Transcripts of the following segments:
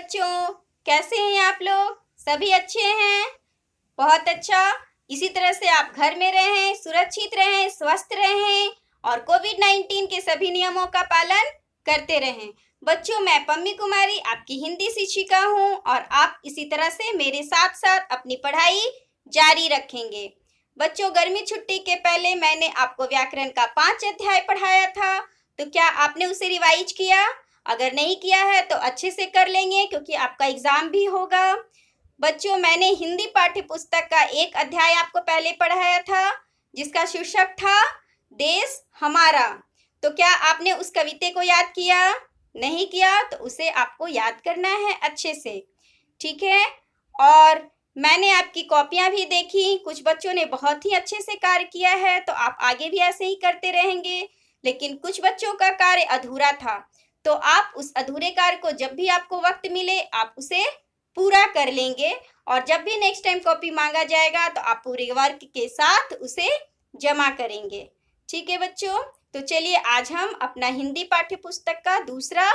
बच्चों, कैसे हैं आप लोग? सभी अच्छे हैं? बहुत अच्छा। इसी तरह से आप घर में रहें, सुरक्षित रहें, स्वस्थ रहें और कोविड-19 के सभी नियमों का पालन करते रहें। बच्चों, मैं पम्मी कुमारी आपकी हिंदी शिक्षिका हूँ और आप इसी तरह से मेरे साथ साथ अपनी पढ़ाई जारी रखेंगे। बच्चों, गर्मी छुट्टी के पहले मैंने आपको व्याकरण का 5 अध्याय पढ़ाया था, तो क्या आपने उसे रिवाइज किया? अगर नहीं किया है तो अच्छे से कर लेंगे क्योंकि आपका एग्जाम भी होगा। बच्चों, मैंने हिंदी पाठ्य पुस्तक का एक अध्याय आपको पहले पढ़ाया था जिसका शीर्षक था देश हमारा। तो क्या आपने उस कविता को याद किया? नहीं किया तो उसे आपको याद करना है अच्छे से, ठीक है? और मैंने आपकी कॉपियां भी देखी, कुछ बच्चों ने बहुत ही अच्छे से कार्य किया है, तो आप आगे भी ऐसे ही करते रहेंगे। लेकिन कुछ बच्चों का कार्य अधूरा था, तो आप उस अधूरे कार्य को जब भी आपको वक्त मिले आप उसे पूरा कर लेंगे और जब भी नेक्स्ट टाइम कॉपी मांगा जाएगा तो आप पूरे वर्क के साथ उसे जमा करेंगे। ठीक है बच्चों, तो चलिए आज हम अपना हिंदी पाठ्य पुस्तक का दूसरा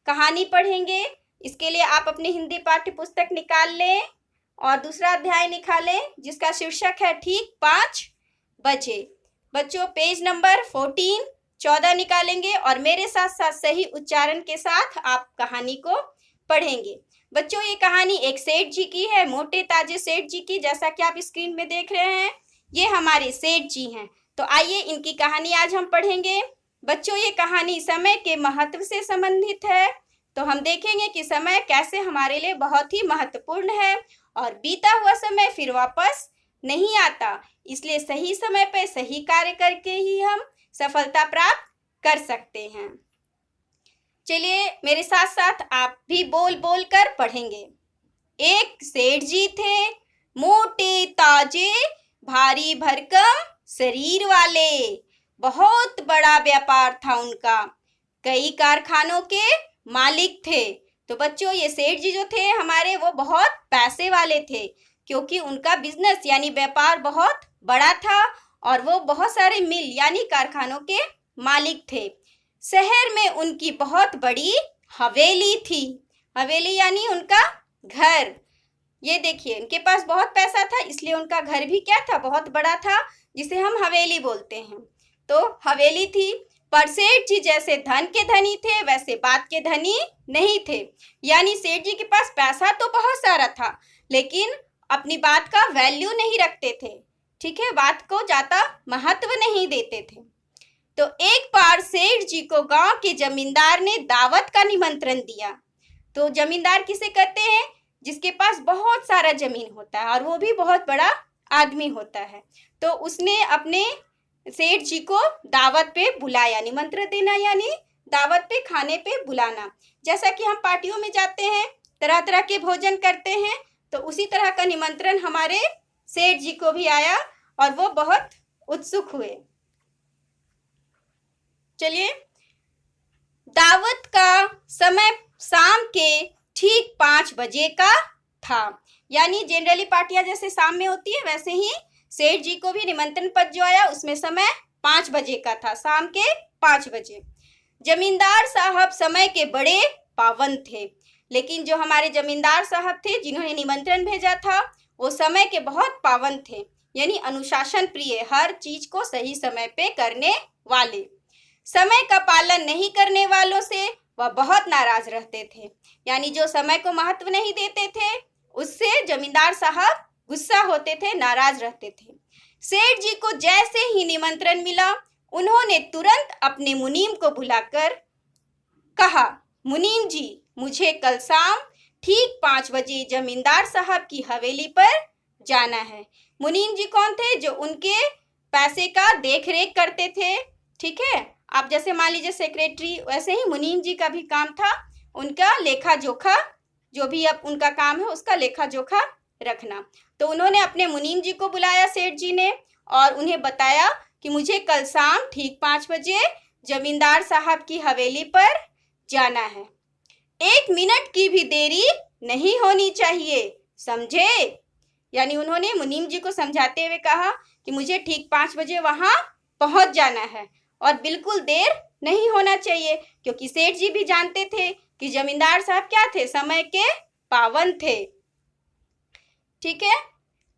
कहानी पढ़ेंगे। इसके लिए आप अपनी हिंदी पाठ्य पुस्तक निकाल लें और दूसरा अध्याय निकालें जिसका शीर्षक है ठीक 5 बजे। बच्चों, पेज नंबर 14 निकालेंगे और मेरे साथ साथ सही उच्चारण के साथ आप कहानी को पढ़ेंगे। बच्चों, ये कहानी एक सेठ जी की है, मोटे ताजे सेठ जी की। जैसा कि आप स्क्रीन में देख रहे हैं, ये हमारे सेठ जी हैं। तो आइए इनकी कहानी आज हम पढ़ेंगे। बच्चों, ये कहानी समय के महत्व से संबंधित है। तो हम देखेंगे कि समय कैसे हमारे लिए बहुत ही महत्वपूर्ण है और बीता हुआ समय फिर वापस नहीं आता, इसलिए सही समय पर सही कार्य करके ही हम सफलता प्राप्त कर सकते हैं। चलिए मेरे साथ साथ आप भी बोल बोल कर पढ़ेंगे। एक सेठ जी थे, मोटे ताजे भारी भरकम शरीर वाले। बहुत बड़ा व्यापार था उनका, कई कारखानों के मालिक थे। तो बच्चों, ये सेठ जी जो थे हमारे, वो बहुत पैसे वाले थे क्योंकि उनका बिजनेस यानी व्यापार बहुत बड़ा था और वो बहुत सारे मिल यानी कारखानों के मालिक थे। शहर में उनकी बहुत बड़ी हवेली थी। हवेली यानी उनका घर। ये देखिए, उनके पास बहुत पैसा था इसलिए उनका घर भी क्या था, बहुत बड़ा था, जिसे हम हवेली बोलते हैं। तो हवेली थी, पर सेठ जी जैसे धन के धनी थे वैसे बात के धनी नहीं थे। यानी सेठ जी के पास पैसा तो बहुत सारा था लेकिन अपनी बात का वैल्यू नहीं रखते थे, ठीक है? बात को ज्यादा महत्व नहीं देते थे। तो एक बार सेठ जी को गांव के जमींदार ने दावत का निमंत्रण दिया। तो जमींदार किसे कहते हैं? जिसके पास बहुत सारा जमीन होता है और वो भी बहुत बड़ा आदमी होता है। तो उसने अपने सेठ जी को दावत पे बुलाया। निमंत्रण देना यानी दावत पे, खाने पे बुलाना। जैसा कि हम पार्टियों में जाते हैं, तरह तरह के भोजन करते हैं, तो उसी तरह का निमंत्रण हमारे सेठ जी को भी आया और वो बहुत उत्सुक हुए। चलिए, दावत का समय शाम के ठीक 5 बजे का था। यानी जनरली पार्टियां जैसे शाम में होती है वैसे ही सेठ जी को भी निमंत्रण पत्र जो आया उसमें समय 5 बजे का था, शाम के 5 बजे। जमींदार साहब समय के बड़े पाबंद थे, लेकिन जो हमारे जमींदार साहब थे जिन्होंने निमंत्रण भेजा था वो समय के बहुत पाबंद थे, यानी अनुशासन प्रिय, हर चीज को सही समय पे करने वाले। समय का पालन नहीं करने वालों से वह बहुत नाराज रहते थे। यानी जो समय को महत्व नहीं देते थे उससे जमींदार साहब गुस्सा होते थे, नाराज रहते थे। सेठ जी को जैसे ही निमंत्रण मिला उन्होंने तुरंत अपने मुनीम को बुलाकर कहा, मुनीम जी, मुझे कल शाम ठीक 5 बजे जमींदार साहब की हवेली पर जाना है। मुनीम जी कौन थे? जो उनके पैसे का देख रेख करते थे, ठीक है? आप जैसे मान लीजिए सेक्रेटरी, वैसे ही मुनीम जी का भी काम था उनका लेखा जोखा, जो भी अब उनका काम है उसका लेखा जोखा रखना। तो उन्होंने अपने मुनीम जी को बुलाया सेठ जी ने और उन्हें बताया कि मुझे कल शाम ठीक 5 बजे जमींदार साहब की हवेली पर जाना है। 1 मिनट की भी देरी नहीं होनी चाहिए, समझे? यानी उन्होंने मुनीम जी को समझाते हुए कहा कि मुझे ठीक 5 बजे वहां पहुंच जाना है और बिल्कुल देर नहीं होना चाहिए, क्योंकि सेठ जी भी जानते थे कि जमींदार साहब क्या थे, समय के पाबंद थे। ठीक है,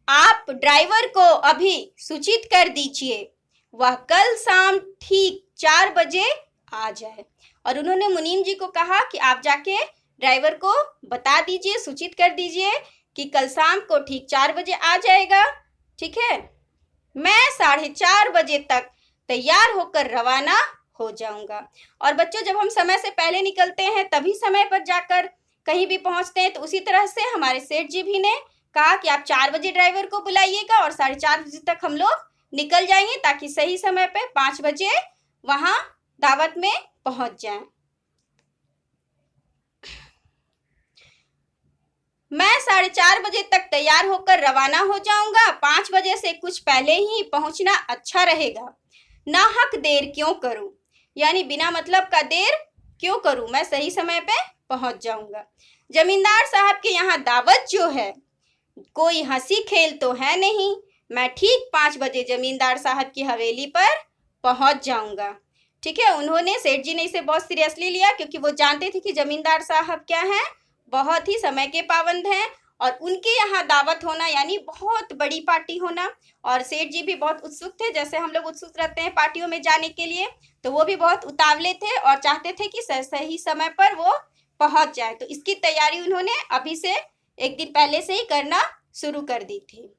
आप ड्राइवर को अभी सूचित कर दीजिए वह कल शाम ठीक 4 बजे आ जाए। और उन्होंने मुनीम जी को कहा कि आप जाके ड्राइवर को बता दीजिए, सूचित कर दीजिए कि कल शाम को ठीक 4 बजे आ जाएगा। ठीक है, मैं 4:30 बजे तक तैयार होकर रवाना हो जाऊंगा। और बच्चों, जब हम समय से पहले निकलते हैं तभी समय पर जाकर कहीं भी पहुंचते हैं। तो उसी तरह से हमारे सेठ जी भी ने कहा कि आप 4 बजे ड्राइवर को बुलाइएगा और 4:30 बजे तक हम लोग निकल जाएंगे, ताकि सही समय पे 5 बजे वहां दावत में पहुंच जाएं। मैं 4:30 बजे तक तैयार होकर रवाना हो जाऊंगा। 5 बजे से कुछ पहले ही पहुंचना अच्छा रहेगा। नाहक देर क्यों करूं, यानी बिना मतलब का देर क्यों करूं, मैं सही समय पे पहुंच जाऊंगा। जमींदार साहब के यहाँ दावत जो है कोई हंसी खेल तो है नहीं। मैं ठीक 5 बजे जमींदार साहब की हवेली पर पहुंच जाऊंगा। ठीक है, उन्होंने, सेठ जी ने इसे बहुत सीरियसली लिया, क्योंकि वो जानते थे कि जमींदार साहब क्या हैं, बहुत ही समय के पाबंद हैं। और उनके यहाँ दावत होना यानी बहुत बड़ी पार्टी होना। और सेठ जी भी बहुत उत्सुक थे, जैसे हम लोग उत्सुक रहते हैं पार्टियों में जाने के लिए। तो वो भी बहुत उतावले थे और चाहते थे कि सही समय पर वो पहुंच जाए। तो इसकी तैयारी उन्होंने अभी से एक दिन पहले से ही करना शुरू कर दी थी।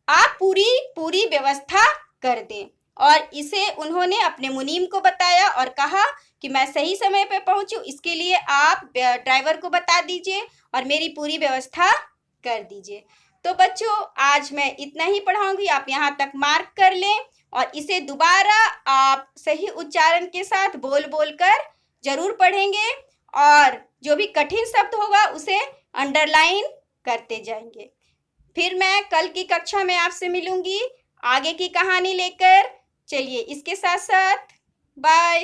आप पूरी व्यवस्था कर दें। और इसे उन्होंने अपने मुनीम को बताया और कहा कि मैं सही समय पर पहुंचूं, इसके लिए आप ड्राइवर को बता दीजिए और मेरी पूरी व्यवस्था कर दीजिए। तो बच्चों, आज मैं इतना ही पढ़ाऊंगी, आप यहाँ तक मार्क कर लें और इसे दोबारा आप सही उच्चारण के साथ बोल बोल कर जरूर पढ़ेंगे। और जो भी कठिन शब्द होगा उसे अंडरलाइन करते जाएंगे। फिर मैं कल की कक्षा में आपसे मिलूंगी आगे की कहानी लेकर। चलिए, इसके साथ साथ बाय।